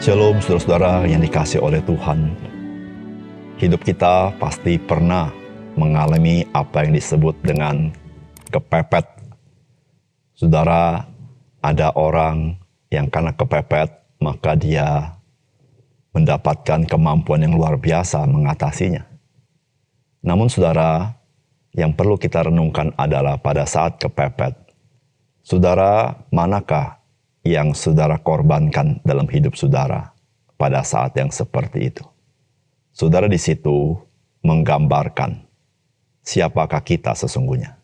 Shalom saudara-saudara yang dikasihi oleh Tuhan. Hidup kita pasti pernah mengalami apa yang disebut dengan kepepet. Saudara, ada orang yang karena kepepet maka dia mendapatkan kemampuan yang luar biasa mengatasinya. Namun saudara, yang perlu kita renungkan adalah pada saat kepepet, saudara, manakah yang saudara korbankan dalam hidup saudara pada saat yang seperti itu? Saudara di situ menggambarkan siapakah kita sesungguhnya.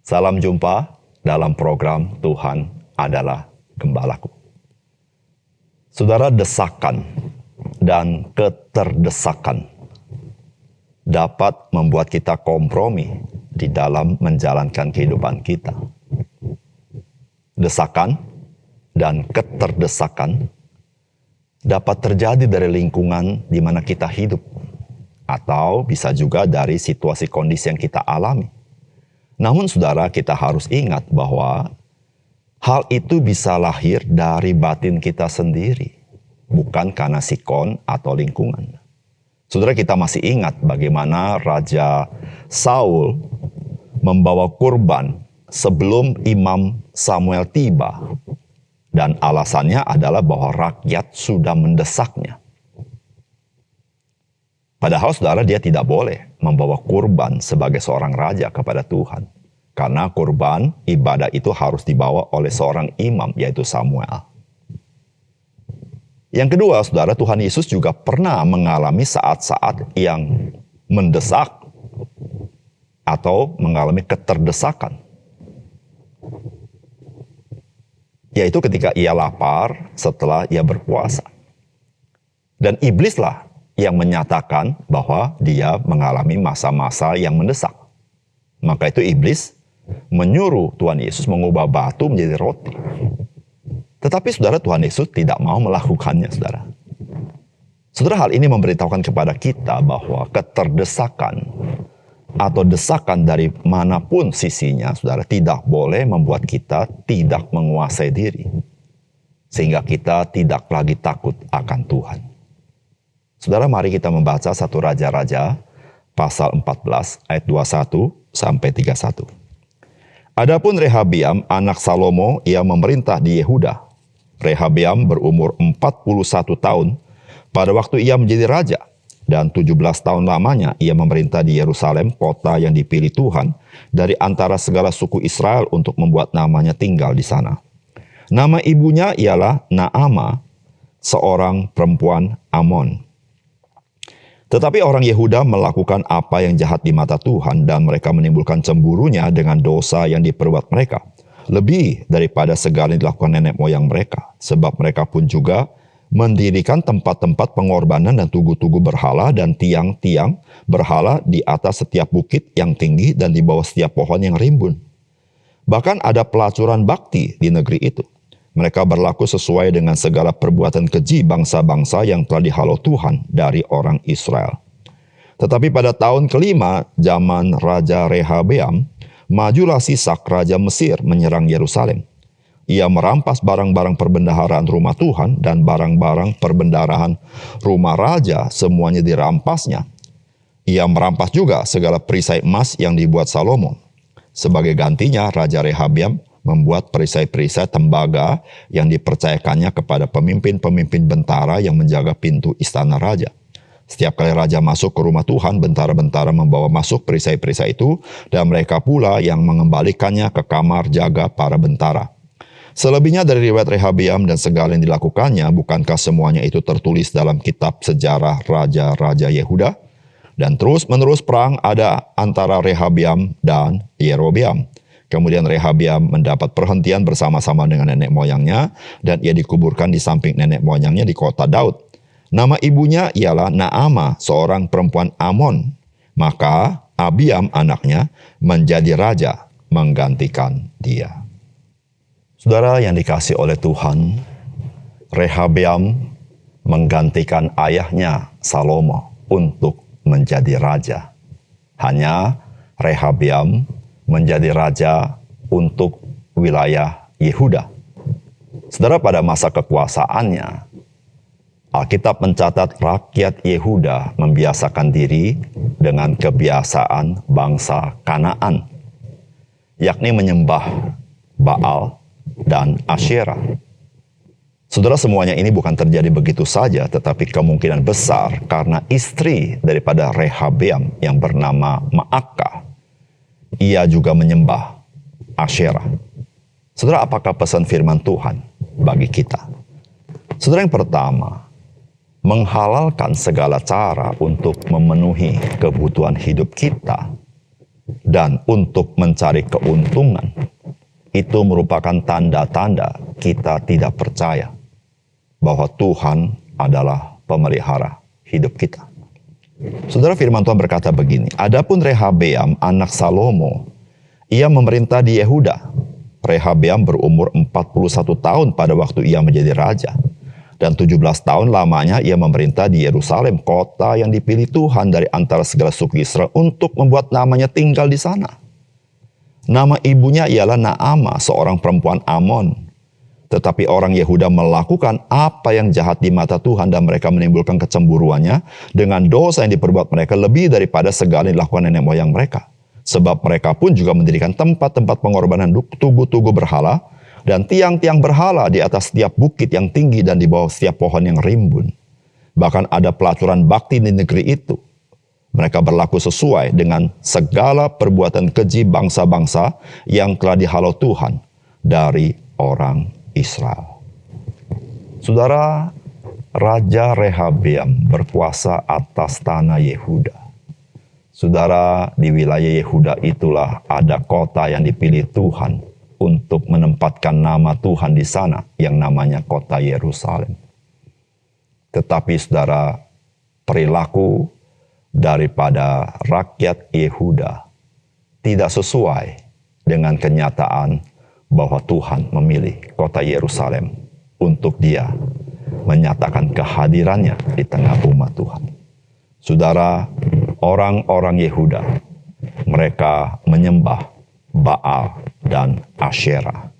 Salam jumpa dalam program Tuhan adalah Gembalaku. Saudara, desakan dan keterdesakan dapat membuat kita kompromi di dalam menjalankan kehidupan kita. Desakan dan keterdesakan dapat terjadi dari lingkungan di mana kita hidup, atau bisa juga dari situasi kondisi yang kita alami. Namun saudara, kita harus ingat bahwa hal itu bisa lahir dari batin kita sendiri, bukan karena sikon atau lingkungan. Saudara, kita masih ingat bagaimana Raja Saul membawa kurban sebelum Imam Samuel tiba. Dan alasannya adalah bahwa rakyat sudah mendesaknya. Padahal saudara, dia tidak boleh membawa kurban sebagai seorang raja kepada Tuhan. Karena kurban ibadah itu harus dibawa oleh seorang imam, yaitu Samuel. Yang kedua, saudara, Tuhan Yesus juga pernah mengalami saat-saat yang mendesak atau mengalami keterdesakan. Yaitu ketika ia lapar setelah ia berpuasa. Dan iblislah yang menyatakan bahwa dia mengalami masa-masa yang mendesak. Maka itu iblis menyuruh Tuhan Yesus mengubah batu menjadi roti. Tetapi saudara, Tuhan Yesus tidak mau melakukannya, saudara. Saudara, hal ini memberitahukan kepada kita bahwa keterdesakan atau desakan dari manapun sisinya, saudara, tidak boleh membuat kita tidak menguasai diri. Sehingga kita tidak lagi takut akan Tuhan. Saudara, mari kita membaca 1 Raja-Raja pasal 14 ayat 21 sampai 31. Adapun Rehabiam anak Salomo, ia memerintah di Yehuda. Rehabiam berumur 41 tahun pada waktu ia menjadi raja. Dan 17 tahun lamanya ia memerintah di Yerusalem, kota yang dipilih Tuhan dari antara segala suku Israel untuk membuat namanya tinggal di sana. Nama ibunya ialah Naamah, seorang perempuan Amon. Tetapi orang Yehuda melakukan apa yang jahat di mata Tuhan dan mereka menimbulkan cemburunya dengan dosa yang diperbuat mereka. Lebih daripada segala yang dilakukan nenek moyang mereka. Sebab mereka pun juga mendirikan tempat-tempat pengorbanan dan tugu-tugu berhala dan tiang-tiang berhala di atas setiap bukit yang tinggi dan di bawah setiap pohon yang rimbun. Bahkan ada pelacuran bakti di negeri itu. Mereka berlaku sesuai dengan segala perbuatan keji bangsa-bangsa yang telah dihalau Tuhan dari orang Israel. Tetapi pada tahun kelima zaman Raja Rehabeam, majulah Sisak Raja Mesir menyerang Yerusalem. Ia merampas barang-barang perbendaharaan rumah Tuhan dan barang-barang perbendaharaan rumah raja, semuanya dirampasnya. Ia merampas juga segala perisai emas yang dibuat Salomo. Sebagai gantinya, Raja Rehabiam membuat perisai-perisai tembaga yang dipercayakannya kepada pemimpin-pemimpin bentara yang menjaga pintu istana raja. Setiap kali raja masuk ke rumah Tuhan, bentara-bentara membawa masuk perisai-perisai itu, dan mereka pula yang mengembalikannya ke kamar jaga para bentara. Selebihnya dari riwayat Rehabiam dan segala yang dilakukannya, bukankah semuanya itu tertulis dalam kitab sejarah Raja-Raja Yehuda? Dan terus-menerus perang ada antara Rehabiam dan Yerobeam. Kemudian Rehabiam mendapat perhentian bersama-sama dengan nenek moyangnya, dan ia dikuburkan di samping nenek moyangnya di kota Daud. Nama ibunya ialah Naamah, seorang perempuan Amon. Maka Abiam anaknya menjadi raja menggantikan dia. Saudara yang dikasihi oleh Tuhan, Rehabeam menggantikan ayahnya Salomo untuk menjadi raja. Hanya Rehabeam menjadi raja untuk wilayah Yehuda. Saudara, pada masa kekuasaannya, Alkitab mencatat rakyat Yehuda membiasakan diri dengan kebiasaan bangsa Kanaan, yakni menyembah Baal dan Asyera. Saudara, semuanya ini bukan terjadi begitu saja, tetapi kemungkinan besar karena istri daripada Rehabeam yang bernama Maakah, ia juga menyembah Asyera. Saudara, apakah pesan firman Tuhan bagi kita? Saudara, yang pertama, menghalalkan segala cara untuk memenuhi kebutuhan hidup kita dan untuk mencari keuntungan, itu merupakan tanda-tanda kita tidak percaya bahwa Tuhan adalah pemelihara hidup kita. Saudara, firman Tuhan berkata begini, adapun Rehabeam anak Salomo, ia memerintah di Yehuda. Rehabeam berumur 41 tahun pada waktu ia menjadi raja. Dan 17 tahun lamanya ia memerintah di Yerusalem, kota yang dipilih Tuhan dari antara segala suku Israel untuk membuat namanya tinggal di sana. Nama ibunya ialah Naamah, seorang perempuan Amon. Tetapi orang Yehuda melakukan apa yang jahat di mata Tuhan dan mereka menimbulkan kecemburuannya dengan dosa yang diperbuat mereka lebih daripada segala yang dilakukan nenek moyang mereka. Sebab mereka pun juga mendirikan tempat-tempat pengorbanan tugu-tugu berhala dan tiang-tiang berhala di atas setiap bukit yang tinggi dan di bawah setiap pohon yang rimbun. Bahkan ada pelacuran bakti di negeri itu. Mereka berlaku sesuai dengan segala perbuatan keji bangsa-bangsa yang telah dihalau Tuhan dari orang Israel. Saudara, Raja Rehabeam berkuasa atas tanah Yehuda. Saudara, di wilayah Yehuda itulah ada kota yang dipilih Tuhan untuk menempatkan nama Tuhan di sana, yang namanya kota Yerusalem. Tetapi saudara, perilaku daripada rakyat Yehuda tidak sesuai dengan kenyataan bahwa Tuhan memilih kota Yerusalem untuk dia menyatakan kehadirannya di tengah umat Tuhan. Saudara, orang-orang Yehuda, mereka menyembah Baal dan Asyera.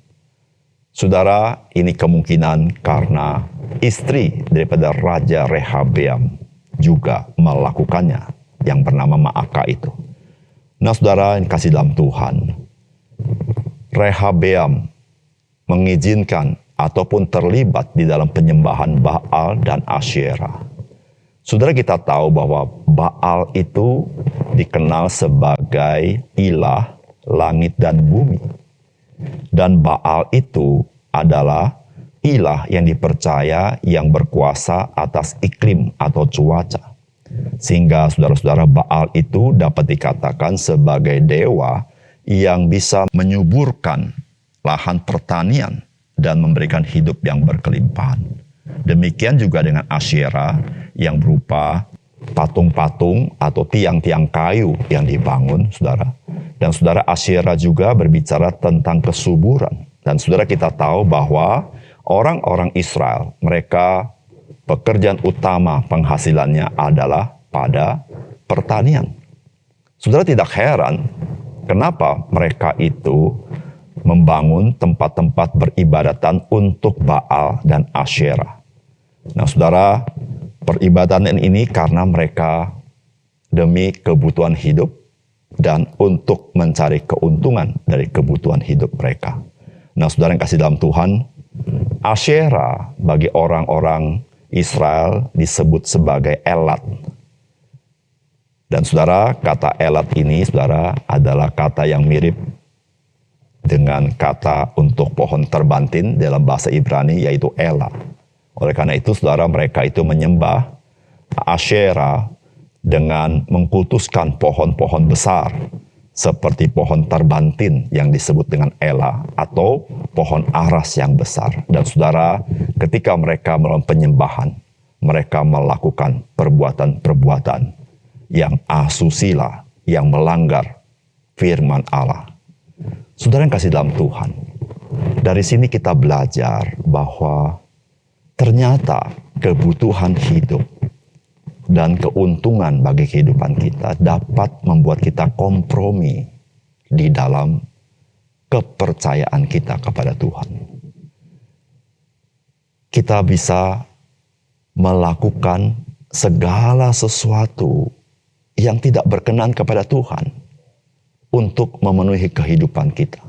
Saudara, ini kemungkinan karena istri daripada Raja Rehabeam juga melakukannya, yang bernama Maakah itu. Nah, saudara yang kasih dalam Tuhan, Rehabeam mengizinkan ataupun terlibat di dalam penyembahan Baal dan Asyera. Saudara, kita tahu bahwa Baal itu dikenal sebagai ilah langit dan bumi. Dan Baal itu adalah ilah yang dipercaya yang berkuasa atas iklim atau cuaca. Sehingga saudara-saudara, Baal itu dapat dikatakan sebagai dewa yang bisa menyuburkan lahan pertanian dan memberikan hidup yang berkelimpahan. Demikian juga dengan Asyera yang berupa patung-patung atau tiang-tiang kayu yang dibangun, saudara. Dan saudara, Asyera juga berbicara tentang kesuburan. Dan saudara, kita tahu bahwa orang-orang Israel, mereka pekerjaan utama penghasilannya adalah pada pertanian. Saudara, tidak heran kenapa mereka itu membangun tempat-tempat beribadatan untuk Baal dan Asyera. Nah, saudara, peribadatan ini karena mereka demi kebutuhan hidup dan untuk mencari keuntungan dari kebutuhan hidup mereka. Nah, saudara yang kasih dalam Tuhan, Asyera bagi orang-orang Israel disebut sebagai Elat. Dan saudara, kata Elat ini, saudara, adalah kata yang mirip dengan kata untuk pohon terbantin dalam bahasa Ibrani, yaitu Ela. Oleh karena itu, saudara, mereka itu menyembah Asyera dengan mengkultuskan pohon-pohon besar seperti pohon terbantin yang disebut dengan Ela atau pohon aras yang besar. Dan saudara, ketika mereka melakukan penyembahan, mereka melakukan perbuatan-perbuatan yang asusila, yang melanggar firman Allah. Saudara yang kasih dalam Tuhan, dari sini kita belajar bahwa ternyata kebutuhan hidup dan keuntungan bagi kehidupan kita dapat membuat kita kompromi di dalam kepercayaan kita kepada Tuhan. Kita bisa melakukan segala sesuatu yang tidak berkenan kepada Tuhan untuk memenuhi kehidupan kita.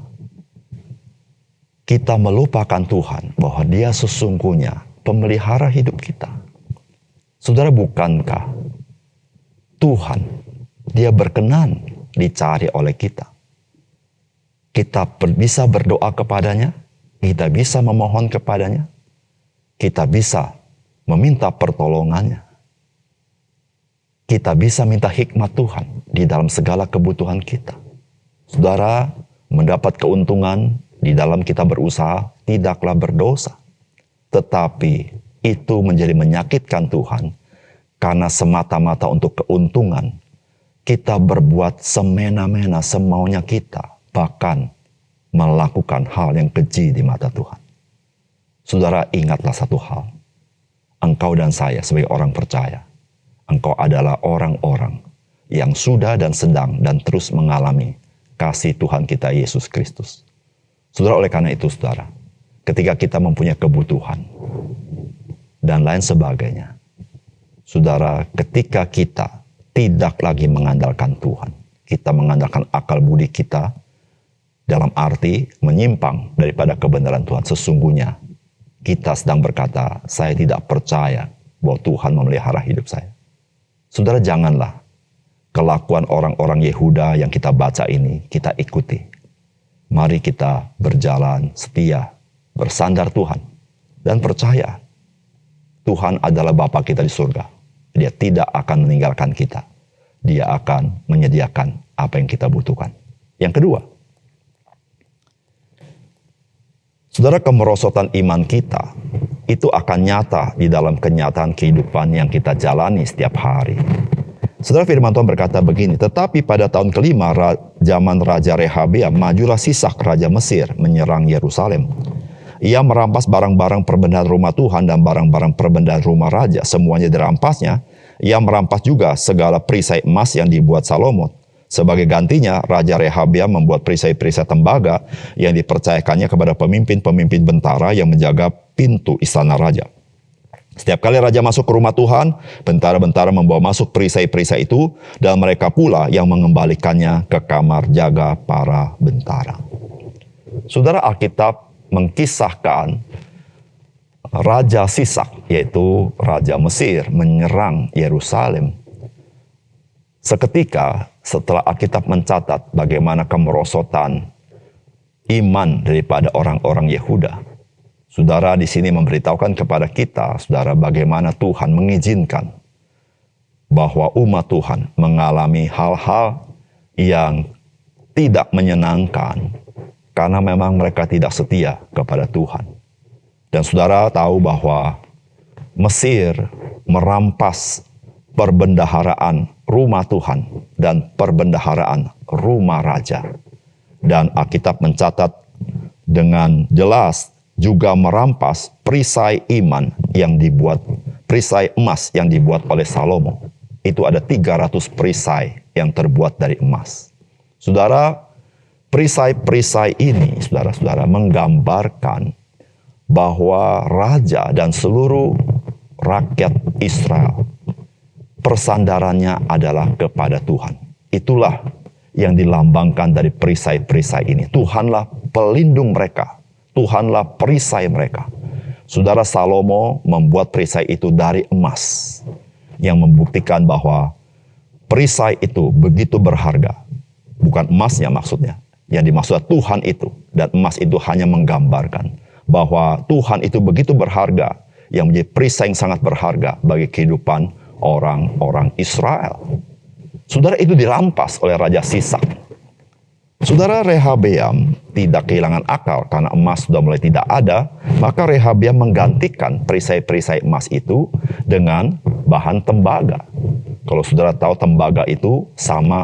Kita melupakan Tuhan bahwa Dia sesungguhnya pemelihara hidup kita. Saudara, bukankah Tuhan, Dia berkenan dicari oleh kita? Kita bisa berdoa kepadanya, kita bisa memohon kepadanya, kita bisa meminta pertolongannya. Kita bisa minta hikmat Tuhan di dalam segala kebutuhan kita. Saudara, mendapat keuntungan di dalam kita berusaha tidaklah berdosa. Tetapi itu menjadi menyakitkan Tuhan karena semata-mata untuk keuntungan kita berbuat semena-mena semaunya kita, bahkan melakukan hal yang keji di mata Tuhan. Saudara, ingatlah satu hal. Engkau dan saya sebagai orang percaya, engkau adalah orang-orang yang sudah dan sedang dan terus mengalami kasih Tuhan kita Yesus Kristus. Saudara, oleh karena itu saudara, ketika kita mempunyai kebutuhan dan lain sebagainya, saudara, ketika kita tidak lagi mengandalkan Tuhan, kita mengandalkan akal budi kita, dalam arti menyimpang daripada kebenaran Tuhan, sesungguhnya kita sedang berkata, saya tidak percaya bahwa Tuhan memelihara hidup saya. Saudara, janganlah kelakuan orang-orang Yehuda yang kita baca ini kita ikuti. Mari kita berjalan setia, bersandar Tuhan, dan percaya Tuhan adalah Bapa kita di surga. Dia tidak akan meninggalkan kita. Dia akan menyediakan apa yang kita butuhkan. Yang kedua, saudara, kemerosotan iman kita itu akan nyata di dalam kenyataan kehidupan yang kita jalani setiap hari. Saudara, firman Tuhan berkata begini, tetapi pada tahun kelima zaman Raja Rehabeam, majulah Sisak Raja Mesir menyerang Yerusalem. Ia merampas barang-barang perbendaharaan rumah Tuhan dan barang-barang perbendaharaan rumah raja. Semuanya dirampasnya. Ia merampas juga segala perisai emas yang dibuat Salomo. Sebagai gantinya, Raja Rehabeam membuat perisai-perisai tembaga yang dipercayakannya kepada pemimpin-pemimpin bentara yang menjaga pintu istana raja. Setiap kali raja masuk ke rumah Tuhan, bentara-bentara membawa masuk perisai-perisai itu, dan mereka pula yang mengembalikannya ke kamar jaga para bentara. Saudara, Alkitab mengkisahkan Raja Sisak, yaitu Raja Mesir, menyerang Yerusalem. Seketika setelah Alkitab mencatat bagaimana kemerosotan iman daripada orang-orang Yehuda, saudara, di sini memberitahukan kepada kita, saudara, bagaimana Tuhan mengizinkan bahwa umat Tuhan mengalami hal-hal yang tidak menyenangkan karena memang mereka tidak setia kepada Tuhan. Dan saudara tahu bahwa Mesir merampas perbendaharaan rumah Tuhan dan perbendaharaan rumah raja. Dan Alkitab mencatat dengan jelas juga merampas perisai iman yang dibuat, perisai emas yang dibuat oleh Salomo. Itu ada 300 perisai yang terbuat dari emas. Saudara, perisai-perisai ini, saudara-saudara, menggambarkan bahwa raja dan seluruh rakyat Israel persandarannya adalah kepada Tuhan. Itulah yang dilambangkan dari perisai-perisai ini. Tuhanlah pelindung mereka. Tuhanlah perisai mereka. Saudara, Salomo membuat perisai itu dari emas, yang membuktikan bahwa perisai itu begitu berharga. Bukan emasnya maksudnya. Yang dimaksud Tuhan itu. Dan emas itu hanya menggambarkan bahwa Tuhan itu begitu berharga, yang menjadi perisai yang sangat berharga bagi kehidupan orang-orang Israel. Saudara, itu dirampas oleh Raja Sisak. Saudara, Rehabeam tidak kehilangan akal karena emas sudah mulai tidak ada, maka Rehabeam menggantikan perisai-perisai emas itu dengan bahan tembaga. Kalau saudara tahu, tembaga itu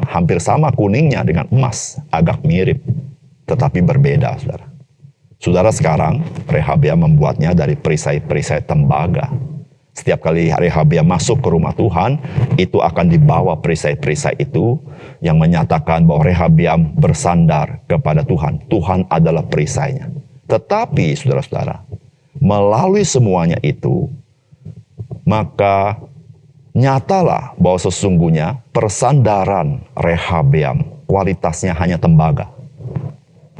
hampir sama kuningnya dengan emas, agak mirip, tetapi berbeda, saudara. Saudara, sekarang Rehabeam membuatnya dari perisai-perisai tembaga. Setiap kali Rehabeam masuk ke rumah Tuhan, itu akan dibawa perisai-perisai itu yang menyatakan bahwa Rehabeam bersandar kepada Tuhan. Tuhan adalah perisainya. Tetapi saudara-saudara, melalui semuanya itu, maka nyatalah bahwa sesungguhnya persandaran Rehabeam kualitasnya hanya tembaga,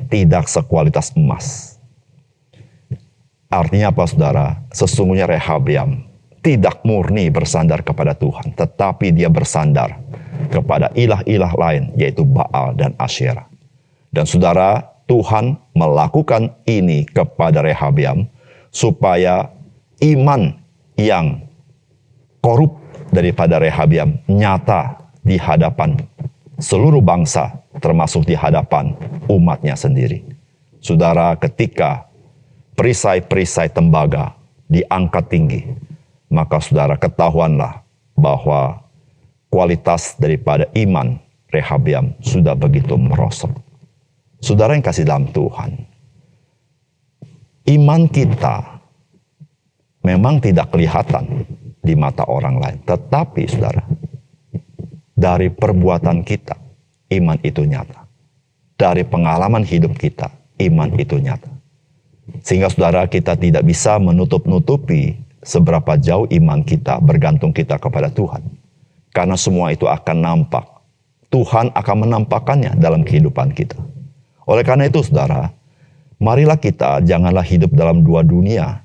tidak sekualitas emas. Artinya apa, saudara? Sesungguhnya Rehabeam tidak murni bersandar kepada Tuhan, tetapi dia bersandar kepada ilah-ilah lain, yaitu Baal dan Asyera. Dan saudara, Tuhan melakukan ini kepada Rehabeam supaya iman yang korup daripada Rehabeam nyata di hadapan seluruh bangsa, termasuk di hadapan umatnya sendiri. Saudara, ketika perisai-perisai tembaga diangkat tinggi, maka saudara ketahuanlah bahwa kualitas daripada iman Rehabeam sudah begitu merosot. Saudara yang kasih dalam Tuhan, iman kita memang tidak kelihatan di mata orang lain. Tetapi saudara, dari perbuatan kita, iman itu nyata. Dari pengalaman hidup kita, iman itu nyata. Sehingga saudara, kita tidak bisa menutup-nutupi seberapa jauh iman kita, bergantung kita kepada Tuhan. Karena semua itu akan nampak. Tuhan akan menampakkannya dalam kehidupan kita. Oleh karena itu saudara, marilah kita janganlah hidup dalam dua dunia.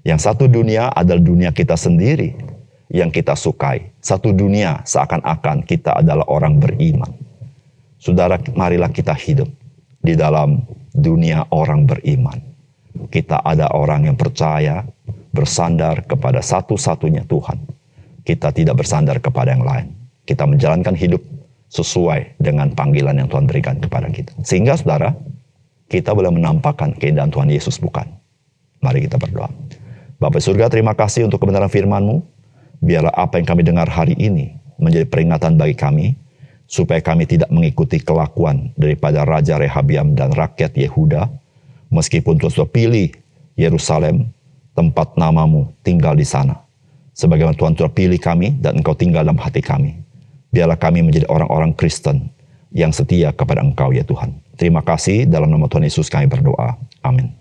Yang satu dunia adalah dunia kita sendiri yang kita sukai. Satu dunia seakan-akan kita adalah orang beriman. Saudara, marilah kita hidup di dalam dunia orang beriman. Kita ada orang yang percaya, bersandar kepada satu-satunya Tuhan. Kita tidak bersandar kepada yang lain. Kita menjalankan hidup sesuai dengan panggilan yang Tuhan berikan kepada kita. Sehingga saudara, kita boleh menampakkan keindahan Tuhan Yesus, bukan? Mari kita berdoa. Bapa surga, terima kasih untuk kebenaran firman-Mu. Biarlah apa yang kami dengar hari ini menjadi peringatan bagi kami, supaya kami tidak mengikuti kelakuan daripada Raja Rehabeam dan rakyat Yehuda, meskipun Tuhan sudah pilih Yerusalem, tempat nama-Mu tinggal di sana. Sebagaimana Tuhan telah pilih kami dan Engkau tinggal dalam hati kami. Biarlah kami menjadi orang-orang Kristen yang setia kepada Engkau ya Tuhan. Terima kasih, dalam nama Tuhan Yesus kami berdoa. Amin.